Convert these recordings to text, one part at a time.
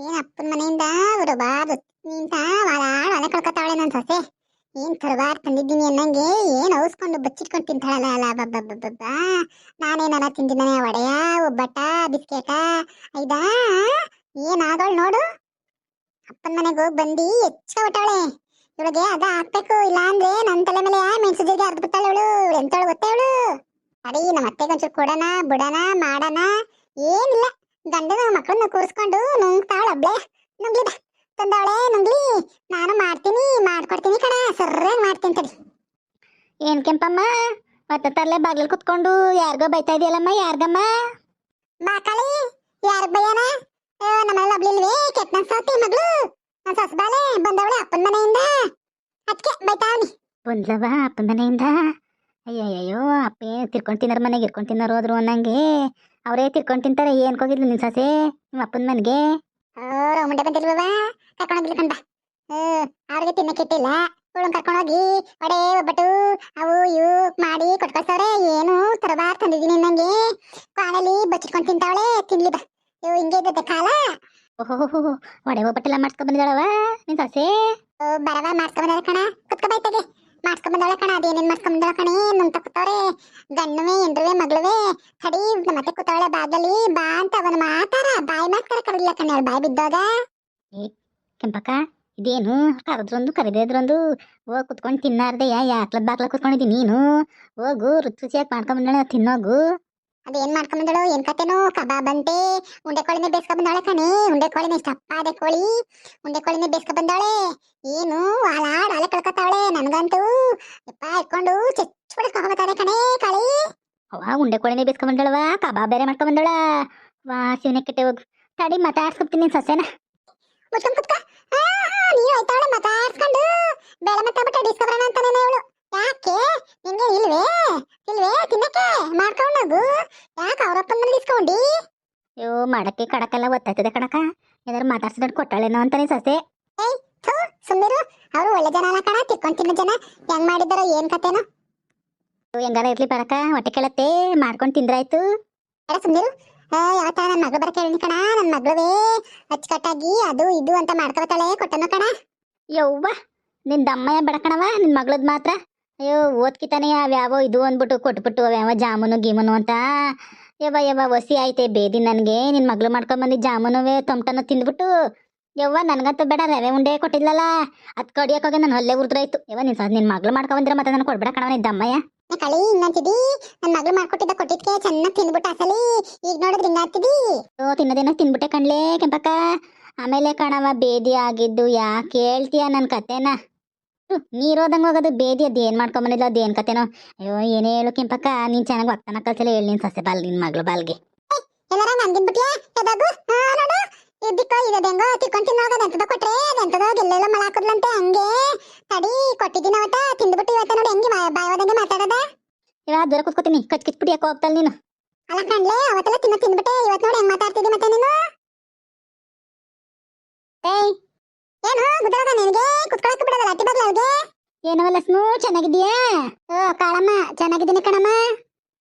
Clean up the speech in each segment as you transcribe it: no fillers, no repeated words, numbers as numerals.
ಏನ್ ಅಪ್ಪನ ಮನೆಯಿಂದ ಬರಬಾರ್ದು ನಿಂತ ಒಲೆ ಕಳ್ಕೊತಾವಳೆ ನನ್ ಸೊಸೆ. ಏನ್ ತರಬಾರ್ ತಂದಿದ್ದೀನಿ ಅನ್ನಂಗೆ ಏನ್ ಔಸ್ಕೊಂಡು ಬಚ್ಚಿಟ್ಕೊಂಡು ತಿಂತಾಳಲ್ಲ ಅಲ್ಲ ಬಬ್ಬ. ನಾನೇನಾರ ತಿಂದಿದ್ದಾನೆ ಒಡೆಯ ಒಬ್ಬಟ್ಟ ಬಿಸ್ಕೆಟ ಐದಾ ಏನ್ ಆಗೋಳ್ ನೋಡು. ಅಪ್ಪನ ಮನೆಗೆ ಹೋಗಿ ಬಂದು ಹೊಟ್ಟವಳೆ ಇವಳಿಗೆ ಅದ ಹಾಕ್ಬೇಕು, ಇಲ್ಲ ಅಂದ್ರೆ ನನ್ ತಲೆ ಮೇಲೆ ಮೆಣಸು ಜೀರಿಗೆ ಅರ್ಧ ಬಿಟ್ಟಾಳ ಇವಳು. ಎಂತವಳು ಗೊತ್ತೇ ಇವಳು. ಅಡಿ ನಮ್ಮ ಅತ್ತೆಗೆ ಒಂಚೂರು ಕೊಡೋಣ ಬಿಡೋಣ ಮಾಡೋಣ ಏನಿಲ್ಲ. ಗಂಡನ ಮಕ್ಕಳನ್ನ ಕೂರಿಸ್ಕೊಂಡು ನುಂಗ್ತಾವಳ ಒಬ್ಳೆ. ನುಂಗ್ಲಿ ಬಾ ತಂದವಳೆ ನುಂಗ್ಲಿ. ನಾನು ಮಾಡ್ಕೊಡ್ತೀನಿ ಕಣ, ಸರ್ರಾಗಿ ಮಾಡ್ತೀನಿ ತಡಿ. ಏನ್ ಕೆಂಪಮ್ಮ ಮತ್ತೆ ತರ್ಲೆ ಬಾಗ್ಲಲ್ಲಿ ಕುತ್ಕೊಂಡು ಯಾರಿಗೋ ಬೈತಾ ಇದೆಯಲ್ಲಮ್ಮ? ಯಾರ್ಗಮ್ಮ? ಬಾಕಳಿ ಯಾರಿಗ್ ಬಯ್ಯಾನ? ನಮ್ಮಲ್ಲಿ ಒಬ್ಳಿಲ್ವೇ ಕೆಟ್ಟ ಸಾತಿ ಮಗಳು ನನ್ನ ಸೊಸಬಾಲೆ ಬಂದವಳೆ ಅಪ್ಪನ ಮನೆಯಿಂದ. ಅದಕ್ಕೆ ಬೈತಾವನಿ. ಬಂದ್ಲವ ಅಪ್ಪನ ಮನೆಯಿಂದ? ಅಯ್ಯಯ್ಯೋ ಅಪ್ಪೇ ತಿರ್ಕೊಂಡು ತಿನ್ನೋರು ಮನೆಗೆ ಇರ್ಕೊಂಡು ತಿನ್ನೋರು ಹೋದ್ರು ಅನ್ನಂಗೆ ಅವರೇ ತಿರ್ಕೊಂಡು ತಿಂತಾರೆ. ಏನ್ ಹೋಗಿದ್ಲು ನಿನ್ ಸೊಸೆ ನಿಮ್ಮ ಅಪ್ಪನ ಮನೆಗೆ? ಅವ್ರ ಮುಂಡೆ ಬಂದಿಲ್ವವ ಕರ್ಕೊಂಡೋಗ್ಲಿ ಕಂಡ. ಅವ್ರಿಗೆ ತಿನ್ನಕ್ಕಿಟ್ಟಿಲ್ಲ. ಇವಳನ್ನ ಕರ್ಕೊಂಡೋಗಿ ಒಡೆ ಒಬ್ಬಟ್ಟು ಅವು ಇವು ಮಾಡಿ ಕೊಟ್ಕೊಳ್ಸವ್ರೆ. ಏನು ತರಬಾರ್ ತಂದಿದ್ದೀನಿ ನಂಗೆ. ಕಾಣಲಿ ಬಚ್ಚಿಟ್ಕೊಂಡು ತಿಂತಾವಳೆ. ತಿನ್ಲಿ ಬಾ. ಇವು ಹಿಂಗೆ ಇದ್ದತ್ತೆ ಕಾಲ. ಓಹೋ ಒಡೆ ಒಬ್ಬಟ್ಟೆಲ್ಲ ಮಾಡ್ಸ್ಕೊಂಡ್ ಬಂದಿದ್ದಾಳವ ನಿನ್ ಸೊಸೆ? ಬರವ ಮಾಡ್ಸ್ಕೊಂಡ್ ಬಂದಾಳೆ ಕಣ. ಕುತ್ಕೊ ಬೈತಾಗೆ ಮಾಡ್ಸ್ಕೊಂಡ್ ಬಂದಾಳೆ ಕಣ. ಅದೇನೇನ್ ಮಾಡ್ಸ್ಕೊಂಡ್ ಬಂದಾಳ ಕಣೆ ನುಂಗ್ತಾ ಕೂತವ್ರೆ. ಗಣ್ಣುವೆ ಎಂಡ್ರುವೆ ಮಗಳುವೆ ತಡಿ ಮತ್ತೆ ಕೂತವಳೆ ಬಾಗಲಿ ಬಾ ಅಂತ ಅವನ ಮಾತಾರ ಬಾಯಿ ಮಾತ್ಕರ ಕರಲಿಲ್ಲ ಕಣ. ಅವಳು ಬಾಯಿ ಬಿದ್ದೋದ. ಏ ಕೆಂಪಕ್ಕ ಇದೇನು ಕರೆದ್ರೊಂದು ಕರೆದಿದ್ರೊಂದು ಹೋಗ್ ಕುತ್ಕೊಂಡು ತಿನ್ನಾರ್ದೆ ಯಾಕ್ಲದ್ ಬಾಕ್ಲ ಕುತ್ಕೊಂಡಿದ್ದೀನಿ ನೀನು? ಹೋಗು ರುಚಿಯಾಗಿ ಮಾಡ್ಕೊಂಡ್ ಬಂದಾಳೆ ತಿನ್ನೋಗು. ಅದೇನ್ ಮಾಡ್ಕೊಂಡ್ ಬಂದಳು ಏನ್ ಕತೆನೋ? ಕಬಾಬ್ ಅಂತೆ ಉಂಡೆ ಕೋಳಿನೇ ಬೇಸ್ಕೊಂಡ್ ಬಂದಾಳೆ ಕಣೆ. ಉಂಡೆ ಕೋಳಿನೇ ಇಷ್ಟಪ್ಪ ಅದೇ ಕೋಳಿ. ಉಂಡೆ ಕೋಳಿನೇ ಬೇಸ್ಕೊಂಡ್ ಬಂದಾಳೆ. ಏನು ಹಾಲಾಡ್ ಹಾಲೆ ಕಳ್ಕೊತಾವಳೆ. ನನ್ಗಂತೂ ಯಪ್ಪ ಇಟ್ಕೊಂಡು ಚೆಚ್ಚ ಬಿಡ್ಸ್ಕೊಂಡ್ ಕಣೆ ಕಾಳಿ. ಅವ ಉಂಡೆ ಕೋಳಿನೇ ಬೇಸ್ಕೊಂಡ್ ಬಂದಳವ, ಕಬಾಬ್ ಬೇರೆ ಮಾಡ್ಕೊಂಡ್ ಬಂದಳ. ವಾ ಶಿವನೆ ಕೆಟ್ಟೆ ಹೋಗು. ತಡಿ ಮಾತಾಡ್ಸ್ಕೊತೀನಿ ನಿನ್ ಸೊಸೆನ. ಮುಚ್ಕೊಂಡ್ ಕುತ್ಕ. ನೀನು ಆಯ್ತಾವಳೆ ಮಾತಾಡ್ಸ್ಕೊಂಡು ಬೇಳೆ ಮತ್ತೆ ಡಿಸ್ಕವರಣ ಅಂತಾನೆ ಇವಳು. ಯಾಕೆ ನಿನ್ಗೆ ಇಲ್ವೇ ತಿನ್ನಕ್ಕೆ ಮಾಡ್ಕೊಂಡೋಗು. ಯಾಕೆ ಅವ್ರಪ್ಪನ ಮನೇಲಿ ಇಸ್ಕೊಂಡಿ? ಅಯ್ಯೋ ಮಾಡಕ್ಕೆ ಕಡಕೆಲ್ಲ ಒತ್ತಾಯ್ತದೆ ಕಣಕ. ಏನಾರು ಮಾತಾಡ್ಸಿದ್ ಕೊಟ್ಟಾಳೇನೋ ಅಂತಾನೆ ಸೊಸೆ. ಏಯ್ ಥೂ ಸುಮ್ಮಿರು. ಅವರು ಒಳ್ಳೆ ಜನ ಅಲ್ಲ ಕಣ. ತಿರ್ಕೊಂಡ್ ತಿನ್ನೋ ಜನ. ಹೆಂಗ್ ಮಾಡಿದಾರೋ ಏನ್ ಕತೆನೋ. ಹೆಂಗಾರ ಇರ್ಲಿ ಬರಕ ಹೊಟ್ಟೆ ಕೇಳತ್ತೆ ಮಾಡ್ಕೊಂಡ್ ತಿಂದ್ರಾಯ್ತು. ಸುಮ್ಮಿರು. ಯಾವತ್ತ ನನ್ನ ಮಗಳು ಬರಕ್ಕೆ ಹೇಳಿ ಕಣ. ನನ್ನ ಮಗಳವೇ ಅಚ್ಚುಕಟ್ಟಾಗಿ ಅದು ಇದು ಅಂತ ಮಾಡ್ಕೊತಾಳೆ ಕೊಟ್ಟನು ಕಣ. ಯವ್ವ ನಿನ್ ದಮ್ಮಯ್ಯ ಬಡಕಣವ ನಿನ್ ಮಗಳದ್ ಮಾತ್ರ. ಅಯ್ಯೋ ಓದ್ಕಿತಾನೆ ಅವ್ಯಾವೋ ಇದು ಅಂದ್ಬಿಟ್ಟು ಕೊಟ್ಬಿಟ್ಟು ಅವ್ಯಾವ ಜಾಮೂನು ಗೀಮೂನು ಅಂತ. ಯವ್ವ ಒಸಿ ಆಯ್ತೆ ಬೇದಿ ನನಗೆ. ನಿನ್ ಮಗಳು ಮಾಡ್ಕೊಂಡ್ ಬಂದಿದ್ ಜಾಮೂನುವೆ ತೊಮಟನು ತಿಂದ್ಬಿಟ್ಟು. ಯವ್ವ ನನ್ಗಂತೂ ಬೇಡ ರವೆ ಉಂಡೆ ಕೊಟ್ಟಿದ್ಲಲ್ಲ ಅದ್ ಕಡಿಯಕ್ ಹೋಗಿ ನಾನು ಹೊಲ್ಲೆ ಉರ್ದ್ರಾಯ್ತು. ಯವ್ವ ನಿನ್ ಮಗಳು ಮಾಡ್ಕೊಂಡ್ ಬಂದಿರ ಮತ್ತೆ ನನ್ ಕೊಡ್ಬೇಡ ಕಣವ ನಿನ್ ದಮ್ಮಯ್ಯ. ಕಳಿ ಹಿಂಗಂತಿದಿ. ನನ್ ಮಗಳು ಮಾಡ್ಕೊಟ್ಟಿದ್ದ ಕೊಟ್ಟಿದ್ಕೆ ಚೆನ್ನಾಗಿ ತಿಂದ್ಬಿಟ್ಟು ಅಸಲಿ ಈಗ ನೋಡಿದ್ರೆ ಹಿಂಗಾಗ್ತಿದಿ. ತಿನ್ನೋದೇನೋ ತಿನ್ಬಿಟ್ಟೆ ಕಣ್ಲೆ ಕೆಂಪಕ್ಕ. ಆಮೇಲೆ ಕಣವ ಬೇದಿ ಆಗಿದ್ದು ಯಾಕೆ ಹೇಳ್ತೀಯ ನನ್ ಕತೆನ? ನೀರೋದಂಗ ಹೋಗೋದು ಬೇದಿ ಅದ್ ಏನ್ ಮಾಡ್ಕೊಂಡ್ ಬಂದಿಲ್ಲ ಅದ್ ಏನ್ ಕತೆನೋ. ಅಯ್ಯೋ ಏನೇ ಹೇಳು ಕೆಂಪಕ್ಕ ನೀನ್ ಚೆನ್ನಾಗಿ ವಕ್ತನ ಕಲ್ಸಲ್ಲ ಹೇಳಿ ನಿನ್ ಸೊಸೆ ಬಾಲ್ ನಿನ್ ಮಗಳು ಬಾಲ್ಗೆ. ಎಲ್ಲಾರ ನನ್ಗಿನ್ಬಿಟ್ಯಾ ಎದಾಗು ನೋಡು ಇದ್ದಕ್ಕ ಇದೆಂಗೋ ತಿರ್ಕೊಂಡ್ ತಿನ್ನೋಗದ ಎಂತದ ಕೊಟ್ರೆ ಅದೆಂತದ ಗೆಲ್ಲೆಲ್ಲ ಮಳ ಹಾಕದ್ಲಂತೆ. ಹಂಗೆ ತಡಿ ಕೊಟ್ಟಿದ್ದೀನಿ ಅವತ್ತ ತಿಂದ್ಬಿಟ್ಟು ಇವತ್ತ ನೋಡಿ ಹೆಂಗೆ ಬಾಯೋದಂಗೆ ಮಾತಾಡದ. ಇವಾಗ ದೂರ ಕುತ್ಕೋತೀನಿ ಕಚ್ ಕಿಚ್ಬಿಟ್ಟು ಯಾಕೋ ಹೋಗ್ತಾಳ ನೀನು. ಅಲ್ಲ ಕಣ್ಲೆ ಅವತ್ತೆಲ್ಲ ತಿಂದ್ಬಿಟ್ಟೆ ಇವತ್ ನೋಡಿ ಹೆಂಗ್ ಮಾತಾಡ್ತಿದ್ದಿ ಮತ್ತೆ ನೀನು. ಏಯ್ ಏನು ಗುದ್ದರದ ನಿನಗೆ ಕುತ್ಕೊಳಕ್ಕೆ ಬಿಡೋದಲ್ಲ ಅಟ್ಟಿ ಬಗ್ಲ ಅವ್ರಿಗೆ. ಏನವ ಲಕ್ಷ್ಮು ಚೆನ್ನಾಗಿದ್ದೀಯಾ? ಕಾಳಮ್ಮ ಚೆನ್ನಾಗಿದ್ದೀನಿ ಕಣಮ್ಮ.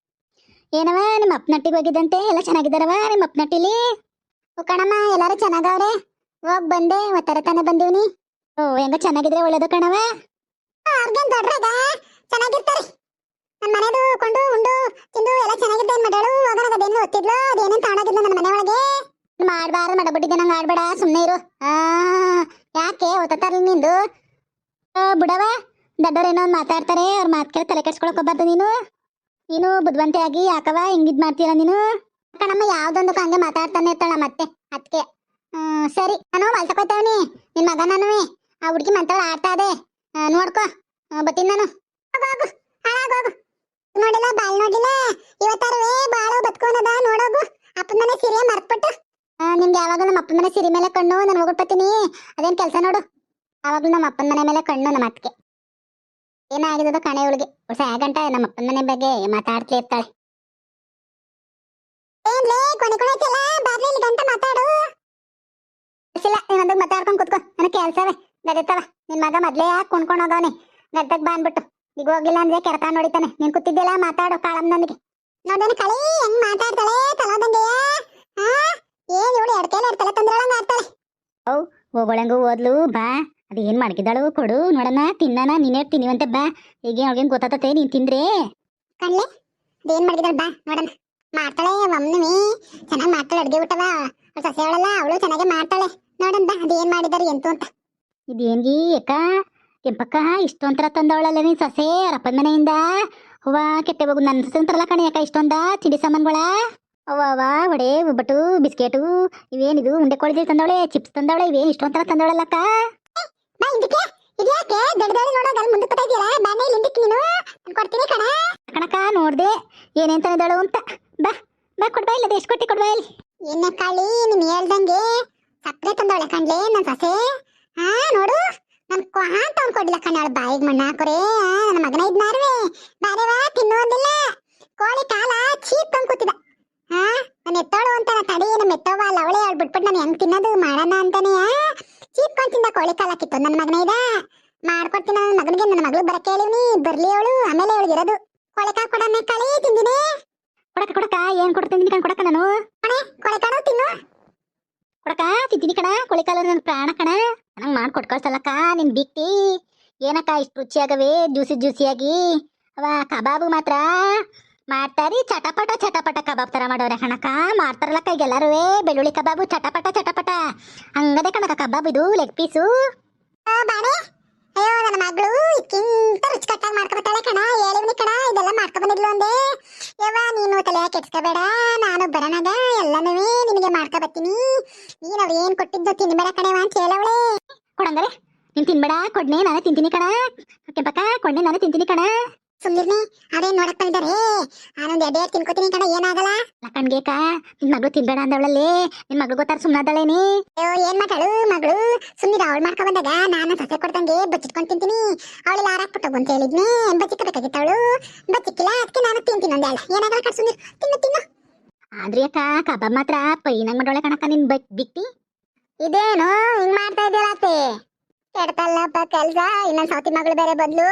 ಏನವ ನಿಮ್ಮ ಅಪ್ಪನಟ್ಟಿಗೆ ಹೋಗಿದ್ದಂತೆ ಎಲ್ಲ ಚೆನ್ನಾಗಿದ್ದಾರವ ನಿಮ್ಮ ಅಪ್ಪನಟ್ಟಿಲಿ? ಕಣಮ್ಮ ಎಲ್ಲಾರು ಚೆನ್ನಾಗವ್ರೆ. ಹೋಗ್ ಬಂದೆ ಒತ್ತರ ತಾನೆ ಬಂದೀವ್ನಿ. ಹೆಂಗ ಚೆನ್ನಾಗಿದ್ರೆ ಒಳ್ಳೇದು ಕಣವ. ಅವ್ರಿಗೇನ್ ದೊಡ್ಡದ ಚೆನ್ನಾಗಿರ್ತಾರೆ. ನನ್ನ ಮನೆದು ಕೊಂಡು ಉಂಡು ತಿಂದು ಎಲ್ಲ ಚೆನ್ನಾಗಿದ್ದೆ. ಮಗಳು ಹೋಗೋಣ ಅದೇನು ಓದ್ತಿದ್ಲು ಅದೇನೇನ್ ತಗೊಂಡೋಗಿದ್ಲು ನನ್ನ ಮನೆ ಒಳಗೆ. ಮಾಡ್ಬಾರ್ದು ಮಾಡಬಿಟ್ಟಿದ್ದೆ ನಂಗೆ ಆಡ್ಬೇಡ ಸುಮ್ಮನೆ ಇರು. ಯಾಕೆ ಓದ್ತಾರಲ್ಲ ನಿಂದು? ಬಿಡವ ದೊಡ್ಡವ್ರೇನೋ ಒಂದು ಮಾತಾಡ್ತಾರೆ ಅವ್ರ ಮಾತು ಕೇಳಿ ತಲೆ ಕೆಡ್ಸ್ಕೊಳಕ್ ಹೋಗ್ಬಾರ್ದು ನೀನು ಬುದ್ಧಿವಂತೆ ಆಗಿ ಯಾಕವ ಹಿಂಗಿದ್ ಮಾಡ್ತೀರ ನೀನು? ಕಣಮ್ಮ ಯಾವ್ದೊಂದಕ್ಕೂ ಹಂಗೆ ಮಾತಾಡ್ತಾನೆ ಇರ್ತಾಳ ಮತ್ತೆ ಅದಕ್ಕೆ. ಸರಿ ನಾನು ಮಲ್ತಕೋತೇವನಿ ನಿನ್ ಮಗ ನಾನು. ಆ ಹುಡುಗಿ ಮಂತಾಳ ಆಡ್ತಾ ಇದೆ ನೋಡ್ಕೊ ಬತ್ತೀನಿ ನಾನು. ಹೋಗು ಹಾಳಾಗೋಗು. ನೋಡಿಲ್ಲ ಬಾಳ್ ನೋಡಿಲ್ಲ ಇವತ್ತಾರವೇ ಬಾಳು ಬತ್ಕೋನದ ನೋಡೋಗು. ಅಪ್ಪನ ಮನೆ ಸೀರೆ ಮರ್ತ್ಬಿಟ್ಟು ನಿಮ್ಗೆ ಯಾವಾಗಲೂ ನಮ್ಮ ಅಪ್ಪನ ಮನೆ ಸೀರೆ ಮೇಲೆ ಕಣ್ಣು. ನಾನು ಹೋಗ್ಬಿಡ್ತೀನಿ ಅದೇನ್ ಕೆಲಸ ನೋಡು. ಯಾವಾಗ್ಲೂ ನಮ್ಮ ಅಪ್ಪನ ಮನೆ ಮೇಲೆ ಕಣ್ಣು ನಮ್ಮ ಅತ್ತಿಗೆ. ಏನಾಗಿದ್ದದ ಕಣೆ ಇವಳಿಗೆ ವರ್ಷ ಗಂಟ ನಮ್ಮ ಅಪ್ಪನ ಮನೆ ಬಗ್ಗೆ ಮಾತಾಡ್ತಾ ಇರ್ತಾಳೆ. ಏನ್ಲೇ ಕೊನೆ ಕೊನೆತಿಲ್ಲ ಬಾರ್ಲಿ ಇಲ್ಲಿ ಗಂಟ ಮಾತಾಡು. ಇಲ್ಲ ನೀನೊಂದಾಗ ಮಾತಾಡ್ಕೊಂಡ್ ಕುತ್ಕೋ ನನಗೆ ಕೆಲ್ಸವೇ ಗದೆತ್ತವ. ನಿನ್ ಮಗ ಮೊದ್ಲೇ ಯಾಕೆ ಕುಣ್ಕೊಂಡು ಹೋಗವನೆ ಗದ್ದಕ್ ಬಾನ್ಬಿಟ್ಟು. ಈಗ ಹೋಗಿಲ್ಲ ಅಂದ್ರೆ ಕೆರಕ ನೋಡಿತಾನೆ. ನೀನ್ ಕೂತಿದ್ದಿಲ್ಲ ಮಾತಾಡು ಕಾಳಮ್ಮನೊಂದಿಗೆ. ನೋಡೋಣ ಕಳಿ ಹೆಂಗ್ ಮಾತಾಡ್ತಾಳೆ ತಲೋದಂಗೆಯ. ಏನ್ ಇವಳು ಎಡ್ತೇಲೆ ತಂದ್ರೊಳಂಗ ಆಡ್ತಾಳೆ. ಹೋಗೋಳಂಗು ಓದ್ಲು ಬಾ. ಅದೇನ್ ಮಾಡ್ಕಿದ್ದಾಳು ಕೊಡು ನೋಡಣ, ತಿನ್ನಣ, ನೀನೇ ತಿನ್ನಿವಂತೆ ಬಾ. ಈಗ ಅವ್ಳಿಗೇನ್ ಗೊತ್ತಾತತೆ ನೀನ್ ತಿಂದ್ರೆ. ಕಣ್ಲೆ ಅದೇನ್ ಮಾಡಿದಾಳ ಬಾ ನೋಡಣ. ಮಾಡ್ತಾಳೆ ಮಮ್ಮಿ ಚೆನ್ನಾಗಿ ಮಾಡ್ತಾಳೆ ಅಡ್ಗೆ ಊಟವ. ಅವ್ಳು ಸೊಸೆ ಅವಳಲ್ಲ, ಅವಳು ಚೆನ್ನಾಗೆ ಮಾಡ್ತಾಳೆ. ನೋಡಣ ಬಾ ಅದೇನ್ ಮಾಡಿದಾರೆ ಎಂತು ಅಂತ. ಇದೇನ್ಗಿ ಅಕ್ಕ ಕೆಂಪಕ್ಕ ಇಷ್ಟೊಂಥರ ತಂದವಳಲ್ಲ ನೀನ್ ಸೊಸೆ ಅರಪ್ಪನ ಮನೆಯಿಂದ. ಅವ್ವ ಕೆಟ್ಟೆ ಹೋಗು ನನ್ನ ಸೊಸೆ ಅಂತಾರಲ್ಲ ಕಣಿ ಅಕ್ಕ ಇಷ್ಟೊಂದ ತಿಂಡಿ ಸಾಮಾನುಗಳ. ಅವ್ವ ವಡೆ ಒಬ್ಬಟ್ಟು ಬಿಸ್ಕೆಟು ಇವೇನಿದು ಉಂಡೆ ಕೋಳಿದಿಲ್ ತಂದವಳೆ, ಚಿಪ್ಸ್ ತಂದವಳೆ, ಇವೇನ್ ಇಷ್ಟೊಂಥರ ತಂದವಳಲ್ಲಕ್ಕ. ಬಾ ಹಿಂದಕ್ಕೆ ಇದ್ಯಾಕೆ ದೊಡ್ಡ ದೊಡ್ಡ ನೋಡೋ ಅಲ್ಲಿ ಮುಂದಕ್ಕೆ ಬರ್ತಾ ಇದೆಯಲ್ಲ, ಬಾನೆ ಇಲ್ಲಿ ಹಿಂದಕ್ಕೆ ನೀನು ನಾನ್ ಕೊಡ್ತೀನಿ ಕಣ. ಕಣಕ್ಕ ನೋಡ್ದೆ ಏನೇನ್ ತಂದಿದ್ದಾಳು ಅಂತ. ಬಾ ಬಾ ಕೊಡ್ಬಾ, ಇಲ್ಲದೆ ಎಷ್ಟು ಕೊಟ್ಟಿ ಕೊಡ್ಬಾ ಇಲ್ಲಿ. ಎಣ್ಣೆ ಕಾಳಿ ನೀನ್ ಹೇಳ್ದಂಗೆ ಸಕ್ಕರೆ ತಂದವಳೆ ಕಣ್ಲೆ ನನ್ ಸೊಸೆ. ಹಾ ನೋಡು ನನ್ ಅಂತ ಅವ್ನು ಕೊಡ್ಲಿಲ್ಲ ಕಣ್ಣ. ಅವಳು ಬಾಯಿಗೆ ಮಣ್ಣ ಹಾಕೋರೆ ನನ್ನ ಮಗನ ಇದ್ನಾರುವೆ ಬಾರೇವಾ ತಿನ್ನುವುದಿಲ್ಲ. ಕೋಳಿ ಕಾಲ ಚೀಪ್ ತಂದು ಕೂತಿದ. ಹಾ ನಾನು ಎತ್ತೋಳು ಅಂತ ನಾ ತಡಿ ನಮ್ಮ ಎತ್ತವ ಅಲ್ಲ ಅವಳೇ ಅವಳು ಬಿಟ್ಬಿಟ್ಟು ನಾನು ಹೆಂಗ್ ತಿನ್ನೋದು ಮಾಡೋಣ ಅಂತಾನೆ ಚೀಪ್ ತಿಂದ ಕೋಳಿ ಕಾಲ ಕಿತ್ತು ನನ್ನ ಮಗನ ಇದ ಮಾಡ್ಕೊಡ್ತೀನಿ. ನನ್ನ ಮಗನಿಗೆ ನನ್ನ ಮಗಳು ಬರಕ್ಕೆ ಹೇಳಿವ್ನಿ, ಬರ್ಲಿ ಅವಳು ಆಮೇಲೆ ಅವಳಿಗೆ ಇರೋದು. ಕೋಳಿ ಕಾಳು ಕೊಡನೆ ಕಾಳಿ ತಿಂದಿನಿ. ಕೊಡಕ ಕೊಡಕ ಏನ್ ಕೊಡ್ತೀನಿ ಕಣ್ ಕೊಡಕ ನಾನು. ಕೋಳಿ ಕಾಳು ತಿನ್ನು. ಕೊಡಕ ತಿಂತೀನಿ ಕಣ, ಕೋಳಿ ಕಾಲು ನನ್ ಪ್ರಾಣ ಕಣ. ನಂಗೆ ಮಾಡಿ ಕೊಟ್ಕೊಳ್ಸಲ್ಲಕ್ಕ ನಿನ್ ಬಿಟ್ಟಿ. ಏನಕ್ಕ ಇಷ್ಟು ರುಚಿಯಾಗವೆ ಜ್ಯೂಸಿ ಜ್ಯೂಸಿಯಾಗಿ. ಅವ ಕಬಾಬು ಮಾತ್ರ ಮಾಡ್ತಾರಿ ಚಟಪಟ ಚಟಪಟ ಕಬಾಬ್ ತರ ಮಾಡೋರೆ ಕಣಕ್ಕ. ಮಾಡ್ತಾರಲ್ಲಕ್ಕ ಈಗ ಎಲ್ಲಾರು ಬೆಳ್ಳುಳ್ಳಿ ಕಬಾಬು ಚಟಪಟ ಚಟಪಟ ಹಂಗದೆ ಕಣಕ್ಕ ಕಬಾಬ್ ಇದು ಲೆಗ್ ಪೀಸು. ಬಾಣೆ ಅಯ್ಯೋ ನನ್ನ ಮಗಳು ಇದಕ್ಕಿಂತ ರುಚಿಕಟ್ಟಾಗಿ ಮಾಡ್ಕೊಬತ್ತಾಳೆ ಕಣ. ಹೇಳಿವ್ನಿ ಕಣ ಇದೆಲ್ಲ ಮಾಡ್ಕೊಬಂದಿದ್ಲು ಅಂದೆ. ಯವ್ವ ನೀನು ತಲೆ ಕೆಡ್ಸ್ಕೋಬೇಡ, ನಾನು ಬರೋಣಾಗ ಎಲ್ಲನೂ ನಿನಗೆ ಮಾಡ್ಕೊಬತ್ತೀನಿ. ನೀನು ಅವ್ರು ಏನ್ ಕೊಟ್ಟಿದ್ದು ತಿನ್ಬೇಡ ಕಣವ ಅಂತ ಹೇಳವಳೆ. ಕೊಡಂಗರೆ ನೀನ್ ತಿನ್ಬೇಡ, ಕೊಡ್ನೆ ನಾನೇ ತಿಂತೀನಿ ಕಣ. ಕೆಂಪಕ್ಕ ಕೊಡ್ನೆ ನಾನೇ ತಿಂತೀನಿ ಕಣ. ಸುಮ್ನಿರ್ನಿ ಅದೇನ್ ನೋಡಕ್ ಬಂದಿದ್ದಾರೆ. ನಾನೊಂದ್ ಎಡೆ ತಿನ್ಕೋತೀನಿ ಕಣ, ಏನಾಗಲ್ಲ. ಕಣ್ಗೇಕ ನಿನ್ ಮಗಳು ತಿನ್ಬೇಡ ಅಂದವಳಲ್ಲಿ, ನಿನ್ ಮಗಳು ಗೊತ್ತಾರ ಸುಮ್ಮನಾದಳೇನಿ. ಅಯ್ಯೋ ಏನ್ ಮಾತಾಳು ಮಗಳು ಸುಮ್ನಿರ. ಅವಳು ಮಾಡ್ಕೊ ಬಂದಾಗ ನಾನು ಸೊಸೆ ಕೊಡ್ದಂಗೆ ಬಚ್ಚಿಟ್ಕೊಂಡ್ ತಿಂತೀನಿ. ಅವಳಿಗೆ ಆರಾಕ್ಬಿಟ್ಟು ಅಂತ ಹೇಳಿದ್ನಿ, ಬಚ್ಚಿಕ್ಕಬೇಕಾಗಿತ್ತು ಅವಳು. ಬಚ್ಚಿಕ್ಕಿಲ್ಲ, ಅದಕ್ಕೆ ನಾನು ತಿಂತೀನಿ ಒಂದೇ. ಏನಾಗಲ್ಲ ಕಣ ಸುಮ್ನಿರ್, ತಿನ್ನು ತಿನ್ನು. ಆದ್ರಿ ಅಕ್ಕ ಕಬಾಬ್ ಮಾತ್ರ ಪೈನಂಗ್ ಮಾಡೋಳೆ ಕಣಕ್ಕ ನಿನ್ ಬಿಟ್ಟಿ. ಇದೇನು ಹಿಂಗ್ ಮಾಡ್ತಾ ಇದೆಯಲ್ಲ ಅತ್ತೆ, ಕೆಡ್ತಲ್ಲಪ್ಪ ಕೆಲ್ಸ. ಇನ್ನೊಂದ್ ಸೌತಿ ಮಗಳು ಬೇರೆ ಬದ್ಲು.